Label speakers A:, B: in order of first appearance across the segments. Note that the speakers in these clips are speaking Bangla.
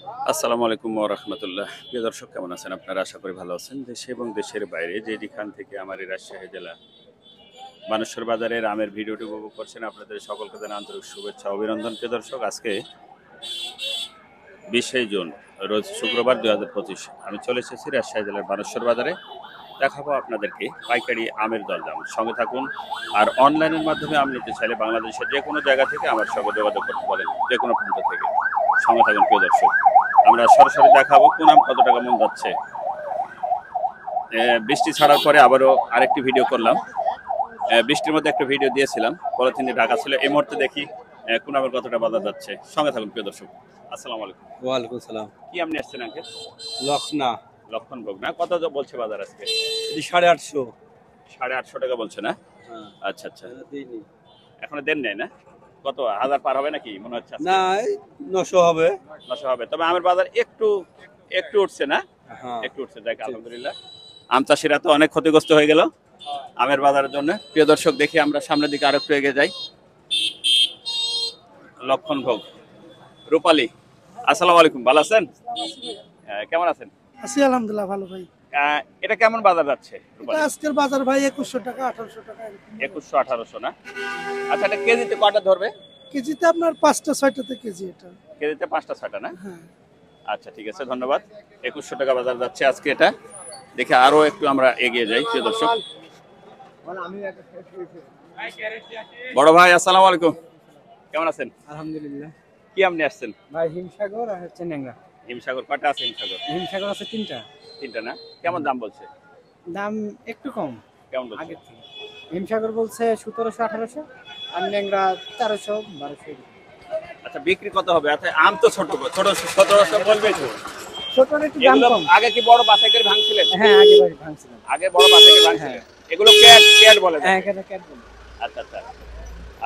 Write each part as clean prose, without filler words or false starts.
A: আসসালামু আলাইকুম ওয়া রাহমাতুল্লাহ। প্রিয় দর্শক, কেমন আছেন আপনারা? আশা করি ভালো আছেন। দেশে এবং দেশের বাইরে যেখান থেকে আমার এই রাজশাহী জেলা বানেশ্বর বাজারের আমের ভিডিওটি উপভোগ করছেন, আপনাদের সকলকে জানাই আন্তরিক শুভেচ্ছা ও অভিনন্দন। প্রিয় দর্শক, আজকে 20শে জুন, রোজ শুক্রবার 2025। আমি চলে এসেছি রাজশাহী জেলার বানেশ্বর বাজারে। দেখাবো আপনাদেরকে পাইকারি আমের দরদাম। সঙ্গে থাকুন। আর অনলাইনের মাধ্যমে আম নিতে চাইলে বাংলাদেশের যে কোনো জায়গা থেকে আমার সঙ্গে যোগাযোগ করতে পারেন, যে কোনো প্রান্ত থেকে। সঙ্গে থাকুন প্রিয় দর্শক, আমরা সরাসরি দেখাবো কোন আম কত টাকা মন যাচ্ছে। বৃষ্টি ছাড়ার পরে আবারও আরেকটি ভিডিও করলাম। বৃষ্টির মধ্যে একটা ভিডিও দিয়েছিলাম, পলিথিনে ঢাকা ছিল। এই মুহূর্তে দেখি কোন আমের কতটা বাজার যাচ্ছে। সঙ্গে থাকুন প্রিয় দর্শক। আসসালামু আলাইকুম।
B: ওয়ালাইকুম সালাম।
A: কি আম নিয়ে আসছেন আঙ্কেল?
B: লখনা
A: লক্ষণভোগ না? কত বলছে বাজার আজকে?
B: 850।
A: 850 টাকা বলছে না?
B: হ্যাঁ,
A: আচ্ছা আচ্ছা,
B: দিইনি।
A: এখনো দেন নাই না? কত হাজার পার হবে নাকি মনে হচ্ছে আজকে?
B: না, 900 হবে।
A: 900 হবে। তবে আমের বাজার একটু একটু উঠছে না?
B: হ্যাঁ,
A: একটু উঠছে, যাক আলহামদুলিল্লাহ। আম চাষিরা তো অনেক ক্ষতিগ্রস্ত হয়ে গেল আমের বাজারের জন্য। প্রিয় দর্শক, দেখি আমরা সামনের দিকে আরেকটু এগিয়ে যাই। লক্ষণভোগ, রূপালী। আসসালামু আলাইকুম, ভালো আছেন? কেমন আছেন?
C: আছি আলহামদুলিল্লাহ, ভালো ভাই।
A: এটা কেমন বাজার যাচ্ছে
C: এটা
A: রূপালী?
C: আজকের বাজার ভাই 2100 টাকা 1800 টাকা এরকম।
A: 2100 1800 না? আচ্ছা, এটা কেজিতে কয়টা ধরবে?
C: কেজিতে আপনার 5টা 6টাতে কেজি এটা।
A: কেজিতে 5টা 6টা না?
C: হ্যাঁ,
A: আচ্ছা ঠিক আছে, ধন্যবাদ। 2100 টাকা বাজার যাচ্ছে আজকে এটা। দেখে আরো একটু আমরা এগিয়ে যাই প্রিয় দর্শক। বড় ভাই, আসসালামু আলাইকুম, কেমন আছেন?
B: আলহামদুলিল্লাহ।
A: কি আম নিয়ে আসছেন?
B: ভাই হিমসাগর আর হচ্ছে ন্যাংরা।
A: হিমসাগর কয়টা আছে? হিমসাগর
B: হিমসাগর আছে 3টা।
A: 3টা না? কেমন দাম বলছে?
B: দাম একটু কম
A: কেমন বলছে?
B: আগের থেকে। হিমসাগর বলছে 1700 1800 আর ন্যাংরা 1400 1200।
A: আচ্ছা, বিক্রি কত হবে? আচ্ছা, আম তো ছোট ছোট 1700 বলবেই তো।
B: ছোটর একটু দাম
A: এগুলো
B: কম।
A: আগে কি বড় বাছাই করে ভাঙছিলেন?
B: হ্যাঁ, আগে ভাই ভাঙছিলাম।
A: আগে বড় বাছাই করে ভাঙছিলেন? এগুলো ক্যাট ক্যাট বলে না?
B: হ্যাঁ, এখানে ক্যাট বলে।
A: আচ্ছা আচ্ছা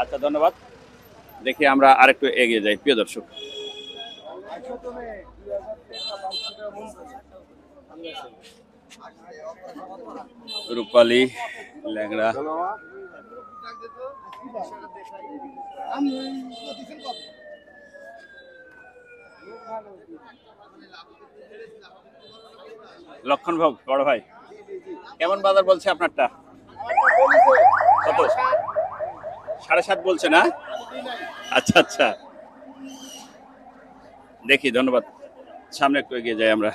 A: আচ্ছা, ধন্যবাদ। দেখি আমরা আরেকটু এগিয়ে যাই প্রিয় দর্শক। রূপালী, ল্যাংড়া, লক্ষণভোগ। বড় ভাই, কেমন বাজার বলছে আপনারটা? কত? 7.5 বলছে না? আচ্ছা আচ্ছা, দেখি, ধন্যবাদ। সামনে একটু এগিয়ে যাই আমরা।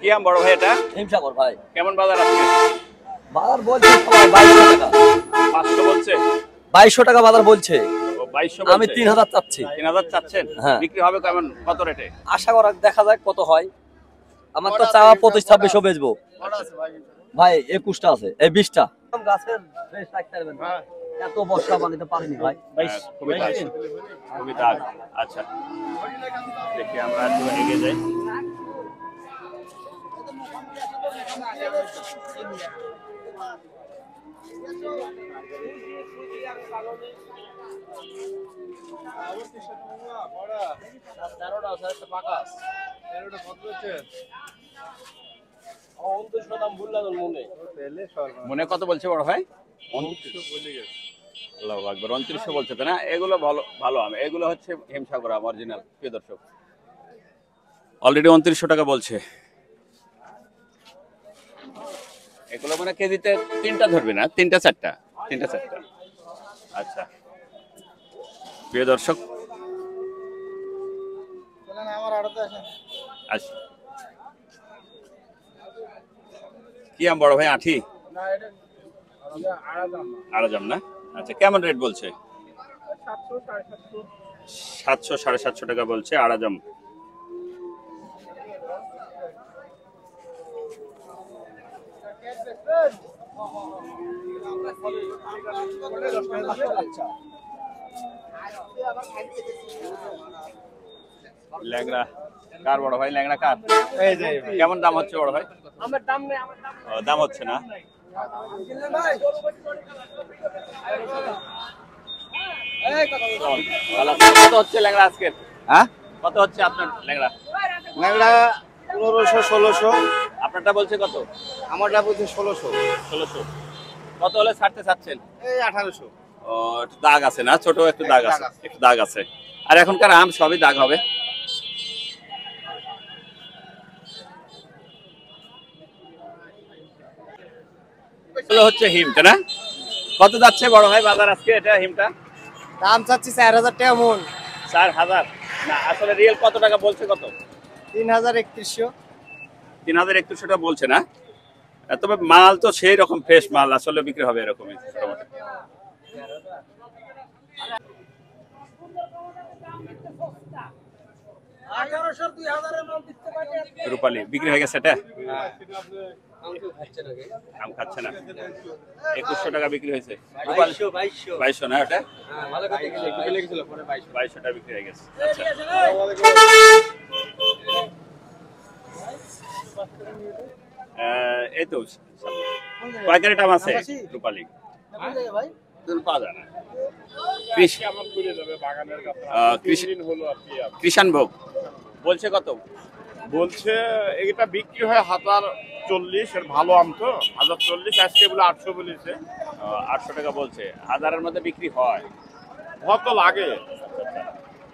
A: কি আম বড় ভাই এটা?
D: হিমসাগর ভাই
A: কেমন বাজার আছে?
D: বাজার বলছে সবাই 2200 টাকা।
A: 500 বলছে?
D: 2200 টাকা বাজার বলছে।
A: ও 2200
D: আমি
A: বলছে।
D: 3000 চাচ্ছি।
A: 3000 চাচ্ছেন?
D: হ্যাঁ।
A: বিক্রি হবে কেমন, কত রেটে?
D: আশা করা দেখা যাক কত হয়। আমার তো চাওয়া 25-2600 বেচবো ভাই। 21টা আছে, এই 20টা গাছের ফ্রেশ রাখতে পারবেন না। এত বর্ষা বানাতে পারিনি ভাই।
A: খুবই দাগ, খুবই দাগ। আচ্ছা, দেখি আমরা একটু এগিয়ে যাই। মনে কত বলছে বড় ভাই? 2900 আল্লাহু আকবার, 2900 বলছে তো না? এগুলো ভালো ভালো আম, এগুলো হচ্ছে হিমসাগর আম অরিজিনাল প্রিয় দর্শক। অলরেডি 2900 টাকা বলছে। এগুলো মানে কেজিতে 3টা ধরবে না? 3টা 4টা? 3টা 4টা। আচ্ছা প্রিয় দর্শক, আচ্ছা, কি আম বড় ভাই? আঠি? আড়াজাম না? আচ্ছা, কেমন রেট বলছে? 700 750 টাকা বলছে আড়াজাম। ল্যাংড়া কার বড় ভাই? ল্যাংড়া কার? কেমন দাম হচ্ছে বড় ভাই? দাম হচ্ছে না? কত হচ্ছে ল্যাংড়া আজকে?
B: হ্যাঁ,
A: কত হচ্ছে আপনার ল্যাংড়া?
B: ন্যাংরা
E: 1500 1600।
A: আপনারটা বলছে কত?
E: আমারটা বলছে 1600।
A: 1600। কত হলে ছাড়তে চাচ্ছেন?
E: এই 1800।
A: ও একটু দাগ আছে না, ছোট একটু দাগ আছে, একটু দাগ আছে। আর এখনকার আম সবই দাগ হবে। এগুলো হচ্ছে হিম, তাই না? কত যাচ্ছে বড় ভাই বাজার আজকে এটা হিমটা?
B: দাম চাচ্ছি 4000 টাকা মন।
A: 4000 না, আসলে রিয়েল কত টাকা বলছে? কত?
B: 3100।
A: 3100 টাকা বলছে না? তবে মাল তো সেই রকম ফ্রেশ মাল, আসলে বিক্রি হবে এরকমই মোটামুটি। রূপালী বিক্রি হয়ে গেছে এটা? আম খাচ্ছে না। 2100 টাকা বিক্রি হয়েছে। 2200 না ওটা? 2200 টাকা বিক্রি হয়ে গেছে। আচ্ছা, এই তো কয় ক্যারেট আম আছে রূপালী? পাওয়া যায় না। কৃষাণ ভোগ বলছে কত?
F: বলছে এটা বিক্রি হয় 1040 এর ভালো আম তো 1040, আজকে বলে 800 বলেছে।
A: 800 টাকা বলছে, 1000-এর মধ্যে বিক্রি হয়।
F: কত লাগে?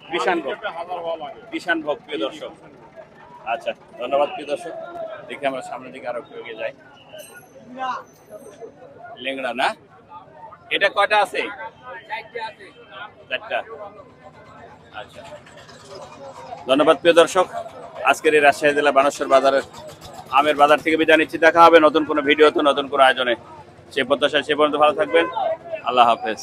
A: কৃষাণ ভোগ,
F: 1000 হওয়া লাগে।
A: কৃষাণ ভোগ প্রিয় দর্শক। আচ্ছা, ধন্যবাদ প্রিয় দর্শক। দেখি আমরা সামনের দিকে আরো একটু এগিয়ে যাই। লেংড়া না, এটা কয়টা আছে? 4টা। আচ্ছা, ধন্যবাদ প্রিয় দর্শক। আজকের এই রাজশাহী জেলা বানেশ্বর বাজারের আমের বাজার থেকে বিদায় নিচ্ছি। দেখা হবে নতুন কোনো ভিডিওতে, নতুন কোনো আয়োজনে। সে প্রত্যাশায় সে পর্যন্ত ভালো থাকবেন। আল্লাহ হাফেজ।